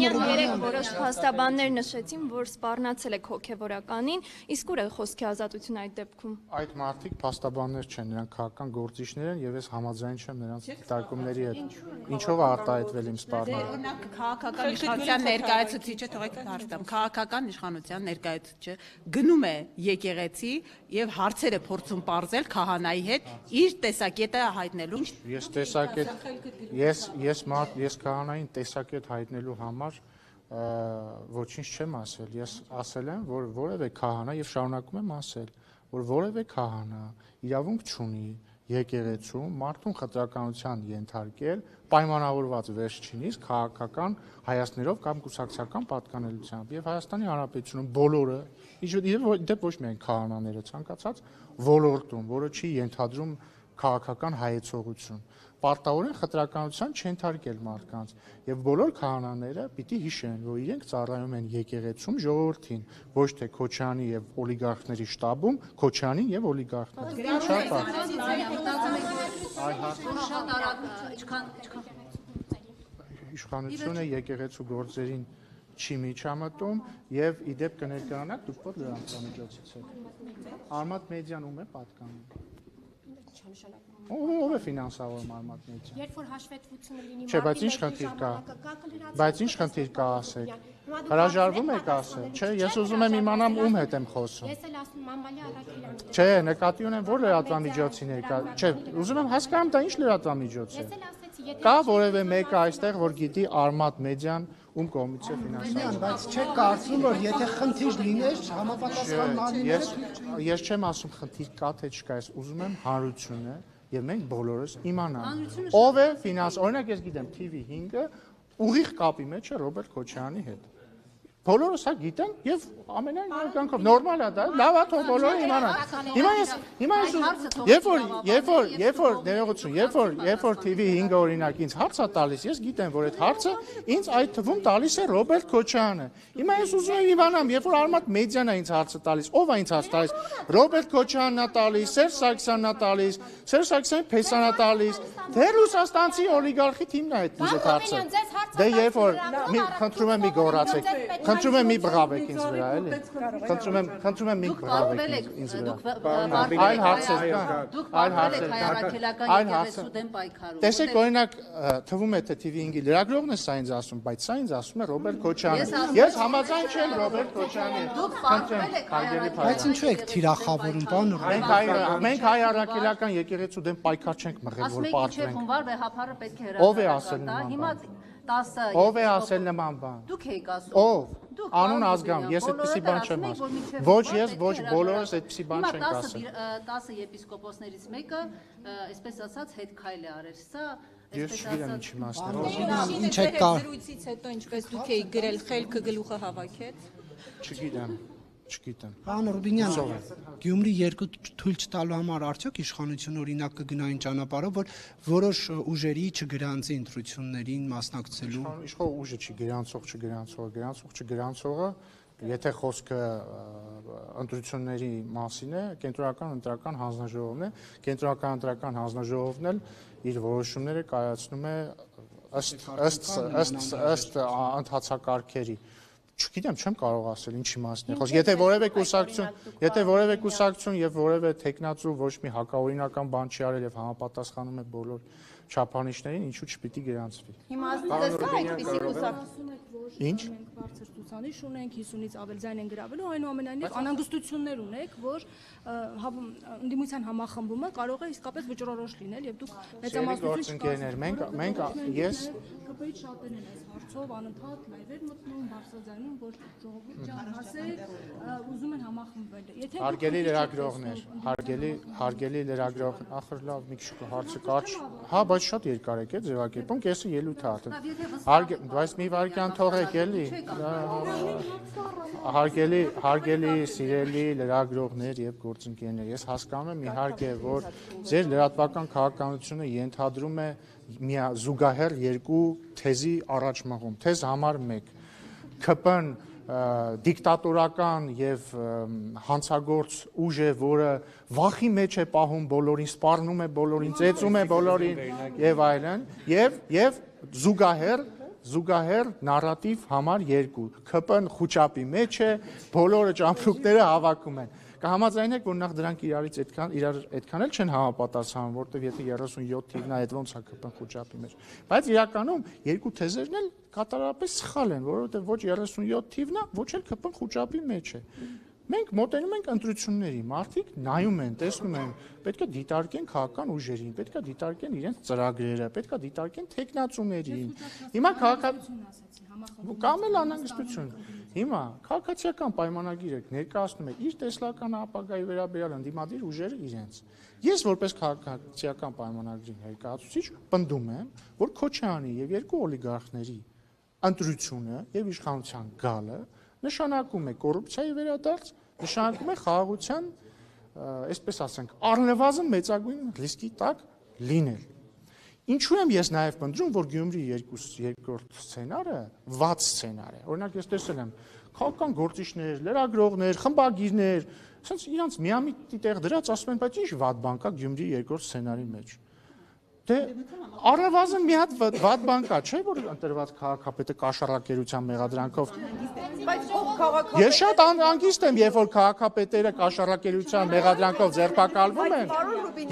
Որոշ փաստաբաններ նշեցին, որ սպառնացել եք հոգևորականին, իսկ ուր է խոսքի ազատությունը այդ դեպքում։ Այդ մարդիկ փաստաբաններ չեն, նրանք քաղաքական գործիչներ են եւ ես համաձայն չեմ նրանց դիտարկումների հետ։ Ինչով է արտահայտվել իմ սպառնալը։ Քաղաքական իշխանության ներկայացուցիչը թողեք հարցամ, քաղաքական իշխանության ներկայացուցիչը գնում է եկեղեցի եւ հարցերը փորձում պարզել քահանայի հետ իր տեսակետը հայտնելու։ Ես քահանային տեսակետ հայտնելու համար ոչինչ չեմ ասել, ես ասել եմ, որ որևէ քահանա եւ շարունակում եմ ասել, որ որևէ քահանա իրավունք չունի եկեղեցում մարդուն խտրականության ենթարկել պայմանավորված վերջինիս քաղաքական հայացքներով կամ կուսակցական պատկանելությամբ եւ Հայաստանի Հանրապետությունում բոլորը դեպ ոչ միայն քահանաները ցանկացած ոլորտում, որը չի ենթադրում քաղաքական հայեցողություն պարտավորեն խտրականության չենթարկել մարդկանց եւ բոլոր քահանաները պիտի հիշեն, որ իրենք ծառայում են եկեղեցում ժողովրդին, ոչ թե Քոչարյանի եւ օլիգարխների շտաբում, Քոչարյանին եւ օլիգարխներին։ Իշխանությունը եկեղեցու գործերին չի միջամտում եւ իդեպ կներկայանաք դուք պոտ լրատվամիջոցից եք։ Արմատ մեդիան ում է պատկանում։ Ով է ֆինանսավորում Արմատ մեդիան։ Երբ որ հաշվետվությունը լինի, չէ, բայց ինչ խնդիր կա։ Բայց ինչ խնդիր կա ասեք։ Հրաժարվում եք ասել։ Չէ, ես ուզում եմ իմանամ ում հետ եմ խոսում։ Ես էլ ասում Մամալի Արաքելյանն։ Չէ, նկատի ունեմ որ լրատվամիջոցի ներկա։ Չէ, ուզում եմ հասկանամ դա ինչ լրատվամիջոց է։ Ես էլ ասեցի, եթե Կա որևէ մեկը այստեղ, որ գիտի Արմատ մեդիան ում կողմից է ֆինանսավորվում։ Բայց չեք կարծում, որ եթե խնդիր լիներ, համապատասխան մարմինները։ Ես չեմ ասում խնդիր կա թե չկա, ես ուզում եմ հանրությունը եւ մենք բոլորս իմանանք ով է ֆինանս, օրինակ ես գիտեմ TV5-ը ուղիղ կապի մեջ է Ռոբերտ Քոչարյանի հետ։ Բոլորս հա գիտեն եւ ամենայն կանքով նորմալ է դա, լավ է թող բոլորը իմանան։ Հիմա ես երբ որ ներողություն, երբ որ TV5-ը օրինակ ինձ հարց է տալիս, ես գիտեմ, որ այդ հարցը ինձ այդ թվում տալիս է Ռոբերտ Քոչարյանը։ Հիմա ես ուզում եմ իմանամ, երբ որ Արմատ մեդիան է ինձ հարցը տալիս, ով է ինձ հարց տալիս։ Ռոբերտ Քոչարյանն է տալիս, Սերժ Սարգսյանն է տալիս, Սերժ Սարգսյանի փեսան է տալիս։ Դե Ռուսաստանցի օլիգարխի թիմն է այդ այդ հարցը։ Դե երբ որ խնդրում եմ մի գոռացեք։ Խնդրում եմ մի բղավեք ինձ վրա, էլի։ Խնդրում եմ մի բղավեք ինձ վրա։ Այլ հարցեր կան։ Այլ հարցեր կան։ Տեսեք, օրինակ, թվում է թե TV5-ի լրագրողն է սա ինձ ասում, բայց սա ինձ ասում է Ռոբերտ Քոչարյանը։ Ես համաձայն չեմ Ռոբերտ Քոչարյանի հետ։ Բայց ինչու եք թիրախավորում, պարոն Ռոբերտ։ Մենք հայ առաքելական եկեղեցու դեմ պայքար չենք մղել, որ պարտվենք։ Ով է ասել նման բան։ Ով է ասել նման բան։ Դուք եք ասում։ Ով։ Անուն ազգամ, ես այդպիսի բան չեմ ասում։ Ոչ ես, ոչ բոլորս այդպիսի բան չենք ասել։ 10 եպիսկոպոսներից մեկը, այսպես ասած, հետ քայլ է արել։ Սա Ես չգիտեմ ինչի մասն է։ Ինչ եք կար։ Զրույցից հետո ինչպես դուք եք գրել, խելքը գլուխը հավաքեց։ Չգիտեմ։ Պարոն Ռուբինյան, Գյումրի 2 թույլ չտալու համար արդյոք իշխանությունը օրինակ կգնային ճանապարհով, որ որոշ ուժերի չգրանցի ընտրություններին մասնակցելու։ Իշխող ուժը չի գրանցողը, եթե խոսքը ընտրությունների մասին է, կենտրոնական ընտրական հանձնաժողովն է, կենտրոնական ընտրական հանձնաժողովն էլ իր որոշումները կայացնում է ըստ ընթացակարգերի։ Չգիտեմ, չեմ կարող ասել ինչի մասն է խոսք։ Եթե որևէ կուսակցություն եւ որևէ տեխնացու ոչ մի հակաօրինական բան չի արել եւ համապատասխանում է բոլոր չափանիշներին, ինչու չպիտի գրանցվի։ Հիմա ասում այդպիսի կուսակցություն եք, որ Ինչ։ մենք բարձր ցուցանիշ ունենք, 50-ից ավել ձայն են գրավելու, այնուամենայնիվ անհանգստություններ ունեք, որ ընդդիմության համախմբումը կարող է իսկապես վճռորոշ լինել եւ դուք մեծամասնություն ԿՊ-ից շատերն են այս հարցով անընդհատ լայվեր մտնում, բարձրաձայնում, որ ժողովուրդ ջան, հասեք, ուզում են համախմբվել։ Եթե Հարգելի լրագրողներ, հարգելի լրագրող, ախր լավ մի քիչ հարցը կարճ։ Հա, բայց շատ երկար եք ձևակերպում, կեսը ելույթ է։ Բայց մի վարքյան թողեք էլի։ Հարգելի սիրելի լրագրողներ եւ գործընկերներ, ես հասկանում եմ իհարկե, որ ձեր լրատվական քաղաքականությունը ենթադրում է զուգահեռ երկու թեզի առաջ մղում։ Թեզ համար 1 ԿՊ-ն դիկտատորական եւ հանցագործ ուժ է, որը վախի մեջ է պահում բոլորին, սպառնում է բոլորին, ծեծում է բոլորին եւ այլն, եւ զուգահեռ նարատիվ համար 2 ԿՊ-ն խոճապի մեջ է, բոլորը ճամփրուկները հավաքում են։ Կհամաձայնեք, որ նախ դրանք իրար այդքան էլ չեն համապատասխանում, որտեղ եթե 37 թիվն է, այդ ոնց է ԿՊ-ն խոճապի մեջ։ Բայց իրականում երկու թեզերն էլ կատարապես սխալ են, որովհետև ոչ 37 թիվն է, ոչ էլ ԿՊ-ն խոճապի մեջ է։ Մենք մոտենում ենք ընտրությունների, մարդիկ նայում են, տեսնում են, պետք է դիտարկեն քաղաքական ուժերին, պետք է դիտարկեն իրենց ծրագրերը, պետք է դիտարկեն թեկնածուներին։ Հիմա կամ էլ անհանգստություն։ Հիմա քաղաքացիական պայմանագիր եք ներկայացնում եք իր տեսլական ապագայի վերաբերյալ ընդդիմադիր ուժերը իրենց։ Ես որպես քաղաքացիական պայմանագրի ներկայացուցիչ պնդում եմ, որ Քոչարյանի եւ երկու օլիգարխների ընտրությունը եւ իշխանության գալը նշանակում է կոռուպցիայի վերադարձ, նշանակում է խաղաղության, այսպես ասենք, առնվազն մեծագույն ռիսկի տակ լինել։ Ինչու եմ ես նաև պնդում, որ Գյումրի երկրորդ սցենարը վատ սցենար է։ Օրինակ ես տեսել եմ քաղաքական գործիչներ, լրագրողներ, խմբագիրներ, ասենց իրանց միամիտի տեղ դրած ասում են, բայց ինչ վատ բան կա Գյումրի երկրորդ սցենարի մեջ։ Դե առնվազն մի հատ վատ բան կա, չէ՞ որ ընտրված քաղաքապետը կաշառակերության մեղադրանքով։ Ես շատ անգիստ եմ, երբ որ քաղաքապետերը կաշառակերության մեղադրանքով ձերբակալվում են։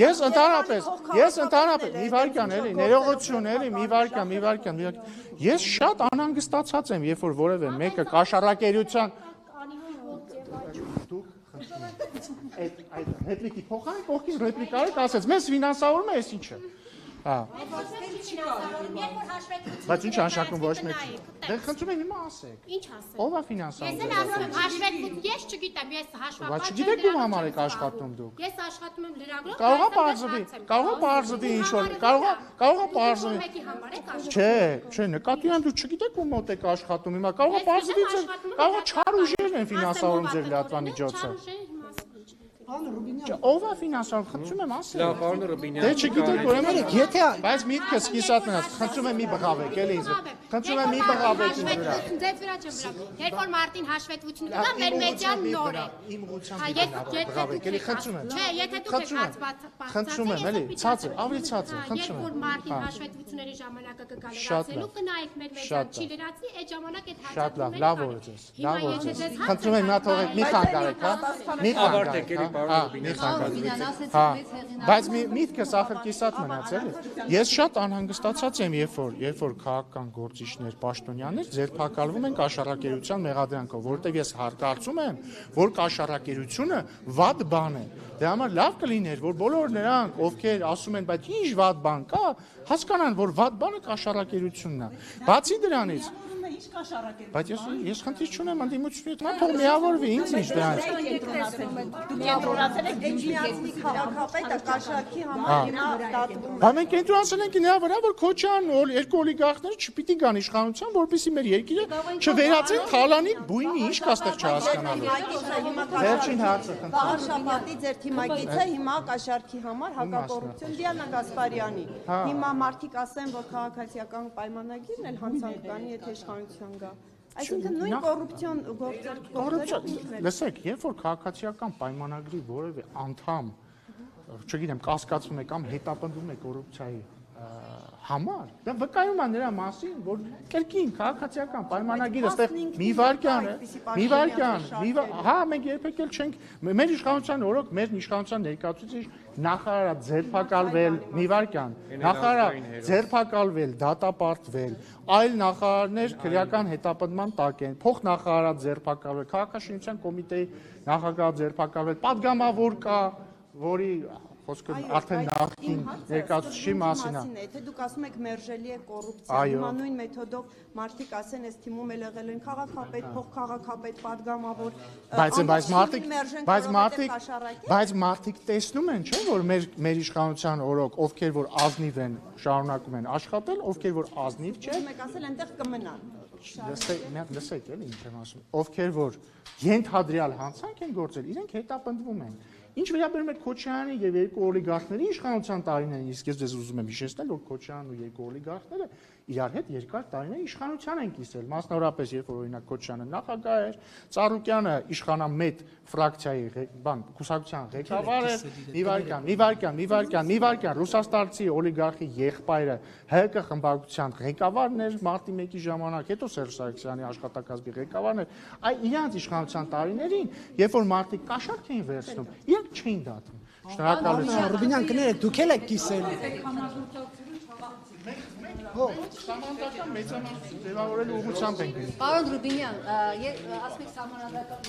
Ես ընդհանրապես մի վարքյան էլի, ներողություն էլի, մի վարքյան։ Ես շատ անհանգստացած եմ, երբ որ որևէ մեկը կաշառակերության այդ ռեպլիկի փոխանակ կողքից ռեպլիկա ասեց, մեզ ֆինանսավորում է, էս ինչ է։ Բայց ինչ անշակում ոչ մեկ։ Դե խնդրում եմ հիմա ասեք։ Ինչ ասեմ։ Ո՞վ է ֆինանսավորում։ Ես էլ ասում եմ հաշվետվություն, ես չգիտեմ, ես հաշվապատ։ Բայց չգիտեք ում համար եք աշխատում դուք։ Ես աշխատում եմ լրագրող։ Կարող է բարձվի ինչ որ, կարող է բարձվի։ Մեկի համար եք աշխատում։ Չէ, նկատի ունեմ դուք չգիտեք ում մոտ եք աշխատում, հիմա կարող է բարձվի, կարող է չար ուժեր են ֆինանսավորում ձեր լրատվամիջոցը։ Ով է ֆինանսավորում, խնդրում եմ ասել։ Լավ, պարոն Ռուբինյան։ Դե չգիտեք ուրեմն եթե բայց միտքը սկիսատ մնաց, խնդրում եմ մի բղավեք, էլի ինձ։ Խնդրում եմ մի բղավեք ինձ վրա։ Ձեզ վրա չեմ վրա։ Երբ որ Մարտին հաշվետվություն կա, մեր մեդիան նոր է։ Իմ ուղղությամբ բղավեք, էլի խնդրում եմ։ Չէ, եթե դուք եք հացված խնդրում եմ, էլի, ցածր, ավելի ցածր, խնդրում եմ։ Երբ որ եմ։ Մարտին հաշվետվությունների ժամանակը կգա լրացնելու, կնայեք մեր մեդիան չի լրացնի, այդ ժամանակ այդ Շատ լավ, հացվածությունները։ լավ օրեցես, լավ օրեցես։ Խնդրում եմ, նա թողեք, մի խանգարեք, հա։ Մի Ավարտեք, էլի, պարոն Ռուբինյան։ Բայց միտքս ախր կիսատ մնաց էլի։ Ես շատ անհանգստացած եմ, երբ որ քաղաքական գործիչներ, պաշտոնյաներ ձերբակալվում են կաշառակերության մեղադրանքով, որովհետև ես կարծում եմ, որ կաշառակերությունը վատ բան է։ Դե համար լավ կլիներ, որ բոլոր նրանք, ովքեր ասում են, բայց ինչ վատ բան կա, հասկանան, որ վատ բանը կաշառակերությունն է։ Բացի դրանից Բայց ես խնդիր չունեմ ընդդիմությունից, նա թող միավորվի, ինձ ինչ դրանից։ Դուք կենտրոնացել եք Գյումրի քաղաքապետը կաշառքի համար հիմա դատվում։ Բա մենք կենտրոնացել ենք նրա վրա, որ Քոչարյանն երկու օլիգարխները չպիտի գան իշխանության, որպեսզի մեր երկիրը չվերածեն թալանի բույնի, ինչ կա ստեղ չհասկանալու։ Վերջին հարցը խնդրում եմ։ Վաղաշապատի ձեր թիմագիծը հիմա կաշառքի համար հակակոռուպցիոն Դիանա Գասպարյանի։ Հիմա մարդիկ ասեն, որ քաղաքացիական պայմանագիրն էլ հանցանք կանի, եթե իշխանության գա։ Այսինքն նույն կոռուպցիոն գործեր։ Լսեք, երբ որ քաղաքացիական պայմանագրի որևէ անդամ, չգիտեմ, կասկածվում է կամ հետապնդում է կոռուպցիայի համար, դա վկայում է նրա մասին, որ կրկին քաղաքացիական պայմանագիրը ստեղ մի վարքյան, հա, մենք երբեք էլ չենք, մեր իշխանության օրոք, մեր իշխանության ներկայացուցիչ նախարարը ձերբակալվել, մի վարքյան, նախարարը ձերբակալվել, դատապարտվել, այլ նախարարներ քրեական հետապնդման տակ են, փոխնախարարը ձերբակալվել, քաղաքաշինության կոմիտեի նախագահը ձերբակալվել, падգամավոր կա, որի խոսքը արդեն նախքին ներկայացուցիչի մասին է։ Եթե դուք ասում եք մերժելի է կոռուպցիա, հիմա նույն մեթոդով մարդիկ ասեն, այս թիմում էլ եղել են քաղաքապետ, փոխքաղաքապետ, падգամավոր։ Բայց մարդիկ տեսնում են, չէ՞, որ մեր իշխանության օրոք, ովքեր որ ազնիվ են, շարունակում են աշխատել, ովքեր որ ազնիվ չեն, մեկ ասել այնտեղ կմնան։ Լսեք, էլի ինչ եմ ասում, ովքեր որ ենթադրյալ հանցանք են գործել, իրենք հետապնդվում են։ Ինչ վերաբերում է Քոչարյանի եւ երկու օլիգարխների իշխանության տարիներին, իսկ ես ձեզ ուզում եմ հիշեցնել, որ Քոչարյանն ու երկու օլիգարխները իրար հետ երկար տարիներ իշխանության են կիսել, մասնավորապես երբ որ օրինակ Քոչյանը նախագահ էր, Ծառուկյանը իշխանամետ ֆրակցիայի կուսակցության ղեկավար էր, մի վարքյան ռուսաստանցի օլիգարխի եղբայրը ՀԿ խմբակցության ղեկավարն էր մարտի 1-ի ժամանակ, հետո Սերժ Սարգսյանի աշխատակազմի ղեկավարն էր, այ իրանց իշխանության տարիներին, երբ որ մարդիկ կաշառք էին վերցնում, իրանք չէին դատում։ Շնորհակալություն։ Ռուբինյան, կներեք, դուք էլ եք կիսել։ Համանդական մեծամասնություն ձևավորելու ուղղությամբ ենք գնում։ Պարոն Ռուբինյան, ասում եք համանդական